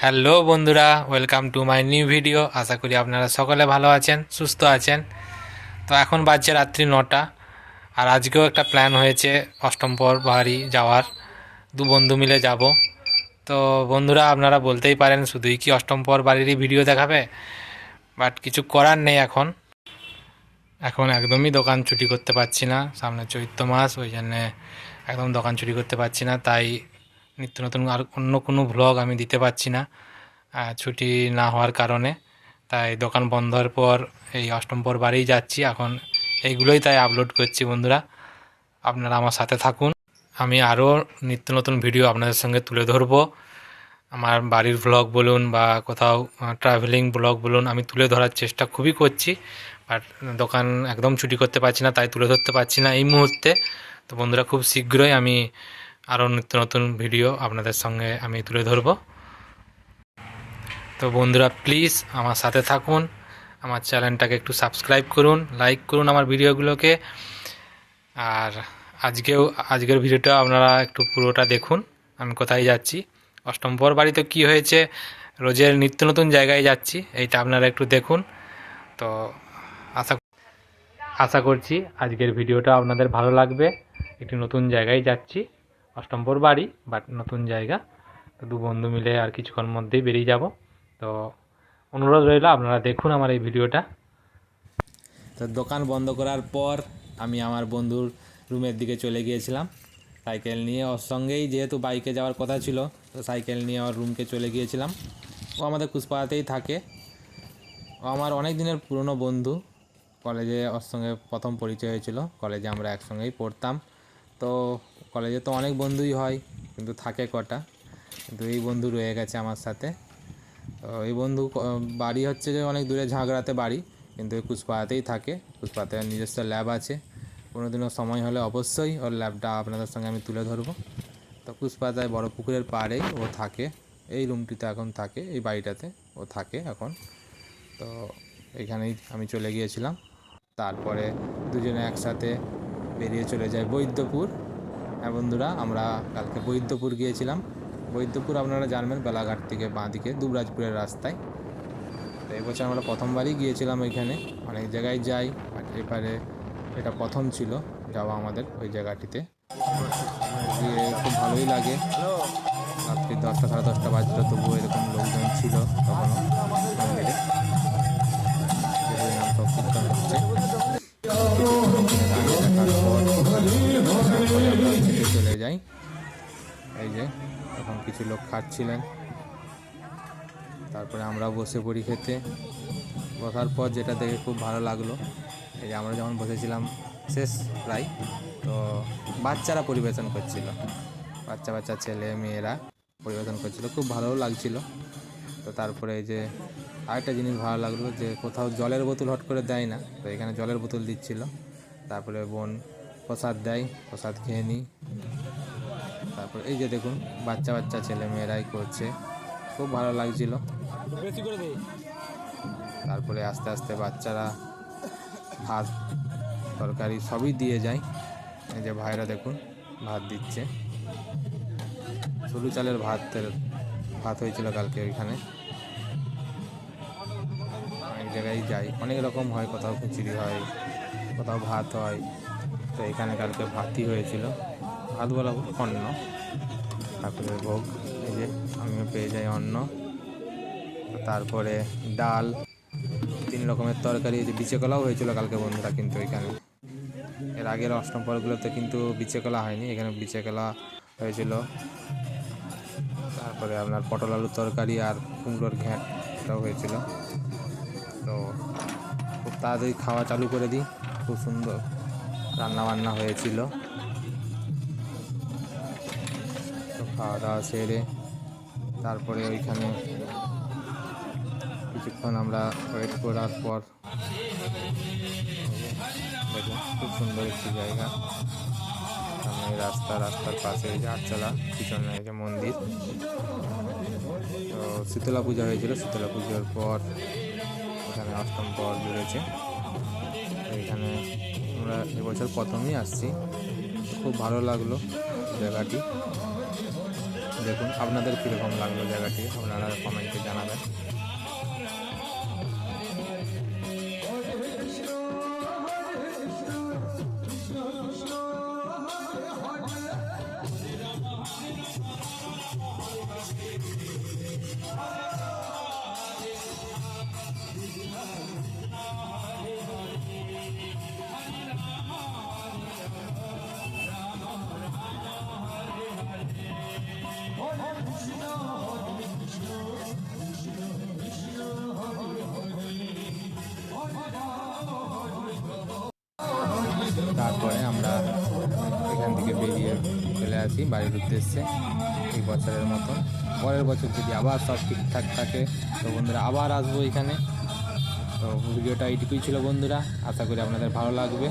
Hello বন্ধুরা, welcome to my new video. আশা করি আপনারা সকলে ভালো আছেন, সুস্থ আছেন। তো এখন বাজছে রাত্রি 9টা, আর আজকেও একটা প্ল্যান হয়েছে অষ্টমপ্রহর বাড়ি যাওয়ার। দু বন্ধু মিলে যাব। তো বন্ধুরা, আপনারা বলতেই পারেন শুধুই কি অষ্টমপ্রহর বাড়িরই ভিডিও দেখাবে, বাট কিছু করার নেই। এখন একদমই দোকান ছুটি করতে পারছি না, সামনে চৈত্র মাস, ওই জন্যে একদম দোকান ছুটি করতে পারছি না। তাই নিত্য নতুন আর অন্য কোনো ভ্লগ আমি দিতে পারছি না, ছুটি না হওয়ার কারণে। তাই দোকান বন্ধ হওয়ার পর এই অষ্টমপ্রহর বাড়িই যাচ্ছি এখন, এইগুলোই তাই আপলোড করছি। বন্ধুরা, আপনারা আমার সাথে থাকুন, আমি আরও নিত্য নতুন ভিডিও আপনাদের সঙ্গে তুলে ধরবো। আমার বাড়ির ব্লগ বলুন বা কোথাও ট্রাভেলিং ব্লগ বলুন, আমি তুলে ধরার চেষ্টা খুবই করছি। বাট দোকান একদম ছুটি করতে পারছি না, তাই তুলে ধরতে পারছি না এই মুহূর্তে। তো বন্ধুরা, খুব শীঘ্রই আমি আরও নিত্য নতুন ভিডিও আপনাদের সঙ্গে আমি তুলে ধরবো। তো বন্ধুরা, প্লিজ আমার সাথে থাকুন, আমার চ্যানেলটাকে একটু সাবস্ক্রাইব করুন, লাইক করুন আমার ভিডিওগুলোকে। আর আজকের ভিডিওটা আপনারা একটু পুরোটা দেখুন, আমি কোথায় যাচ্ছি। অষ্টমপ্রহর বাড়িতে কি হয়েছে, রোজের নিত্য নতুন জায়গায় যাচ্ছি, এইটা আপনারা একটু দেখুন। তো আশা আশা করছি আজকের ভিডিওটা আপনাদের ভালো লাগবে। একটি নতুন জায়গায় যাচ্ছি, অষ্টমপ্রহর বাড়ি, বাট নতুন জায়গা। তো দু বন্ধু মিলে আর কিছুক্ষণ মধ্যেই বেরিয়ে যাব। তো অনুরোধ রইল, আপনারা দেখুন আমার এই ভিডিওটা। তো দোকান বন্ধ করার পর আমি আমার বন্ধুর রুমের দিকে চলে গিয়েছিলাম সাইকেল নিয়ে। ওর সঙ্গেই যেহেতু বাইকে যাওয়ার কথা ছিল, তো সাইকেল নিয়ে ওর রুমকে চলে গিয়েছিলাম। ও আমাদের কুচপাড়াতেই থাকে, ও আমার অনেক দিনের পুরনো বন্ধু। কলেজে ওর সঙ্গে প্রথম পরিচয় হয়েছিল, কলেজে আমরা একসঙ্গেই পড়তাম। তো কলেজে তো অনেক বন্ধুই হয়, কিন্তু থাকে কটা, কিন্তু এই বন্ধু রয়ে গেছে আমার সাথে। তো এই বন্ধু বাড়ি হচ্ছে যে অনেক দূরে, ঝাঁকড়াতে বাড়ি, কিন্তু এই কুচপাড়াতেই থাকে। কুচপাড়াতে নিজস্ব ল্যাব আছে, কোনো দিনও সময় হলে অবশ্যই ওর ল্যাবটা আপনাদের সঙ্গে আমি তুলে ধরবো। তো কুচপাড়ায় বড় পুকুরের পাড়েই ও থাকে, এই রুমটিতে এখন থাকে, এই বাড়িটাতে ও থাকে এখন। তো এখানেই আমি চলে গিয়েছিলাম। তারপরে দুজনে একসাথে বেরিয়ে চলে যায় বৈদ্যপুর। হ্যাঁ বন্ধুরা, আমরা কালকে বৈদ্যপুর গিয়েছিলাম। বৈদ্যপুর আপনারা জানবেন, বেলাঘাট থেকে বাঁ দিকে দুবরাজপুরের রাস্তায়। তো এবছর আমরা প্রথমবারই গিয়েছিলাম ওইখানে, অনেক জায়গায় যাই, বাট এবারে এটা প্রথম ছিল যাওয়া আমাদের ওই জায়গাটিতে। গিয়ে খুব ভালোই লাগে। রাত্রি 10টা সাড়ে 10টা বাজলো, তবুও এরকম লোকজন ছিল তখনও মন্দিরে। নাম সংকীর্তন হচ্ছে, দাঁড়িয়ে দেখার পর তারপরে আমরা খেতে চলে যাই। এই যে তখন কিছু লোক খাচ্ছিলেন, তারপরে আমরাও বসে পড়ি খেতে। বসার পর যেটা দেখে খুব ভালো লাগলো, এই যে আমরা যখন বসেছিলাম শেষ প্রায়, তো বাচ্চারা পরিবেশন করছিল, বাচ্চা বাচ্চা ছেলে মেয়েরা পরিবেশন করছিল, খুব ভালোও লাগছিল। তো তারপরে এই যে আরেকটা জিনিস ভালো লাগলো, যে কোথাও জলের বোতল হট করে দেয় না, তো এখানে জলের বোতল দিচ্ছিল। তারপরে বোন প্রসাদ দেয়, প্রসাদ খেয়ে নিই। তারপর এই যে দেখুন, বাচ্চা বাচ্চা ছেলে মেয়েরাই করছে, খুব ভালো লাগছিল। তারপরে আস্তে আস্তে বাচ্চারা ভাত তরকারি সবই দিয়ে যায়। এই যে ভাইরা দেখুন ভাত দিচ্ছে, সরু চালের ভাত হয়েছিল কালকে ওইখানে। অনেক জায়গায় যাই, অনেক রকম হয়, কোথাও খিচুড়ি হয়, কোথাও ভাত হয়। তো এখানে কালকে ভাতই হয়েছিল, ভাত বলা অন্ন, ঠাকুরের ভোগ। এই যে আমিও পেয়ে যাই অন্ন। তারপরে ডাল, 3 রকমের তরকারি। যে বিচে কলাও হয়েছিল কালকে বন্ধুরা, কিন্তু এখানে এর আগের অষ্টমপ্রহরগুলোতে কিন্তু বিচে কলা হয়নি, এখানে বিচে কলা হয়েছিল। তারপরে আপনার পটল আলুর তরকারি আর কুমড়োর ঘ্যাঁট, এটাও হয়েছিল। তো খুব তাড়াতাড়ি খাওয়া চালু করে দিই, খুব সুন্দর রান্নাবান্না হয়েছিল। তো খাওয়া দাওয়া সেরে তারপরে ওইখানে কিছুক্ষণ আমরা ওয়েট করার পর, দেখুন খুব সুন্দর একটি জায়গা, সামনে রাস্তার পাশে এই যে আটচালা, পিছনে এই যে মন্দির। তো শীতলা পূজা হয়েছিল, শীতলা পুজোর পর এখানে অষ্টমপ্রহর বেড়েছে। এখানে আমরা এবছর প্রথমই আসছি, খুব ভালো লাগলো জায়গাটি। দেখুন আপনাদের কীরকম লাগলো জায়গাটি, আপনারা কমেন্টে জানাবেন। তারপরে আমরা এখান থেকে বেরিয়ে চলে আসি বাড়ির উদ্দেশ্যে এই বছরের মতন। পরের বছর যদি আবার সব ঠিকঠাক থাকে তো বন্ধুরা আবার আসবো এখানে। তো ভিডিওটা এইটুকুই ছিল বন্ধুরা, আশা করি আপনাদের ভালো লাগবে।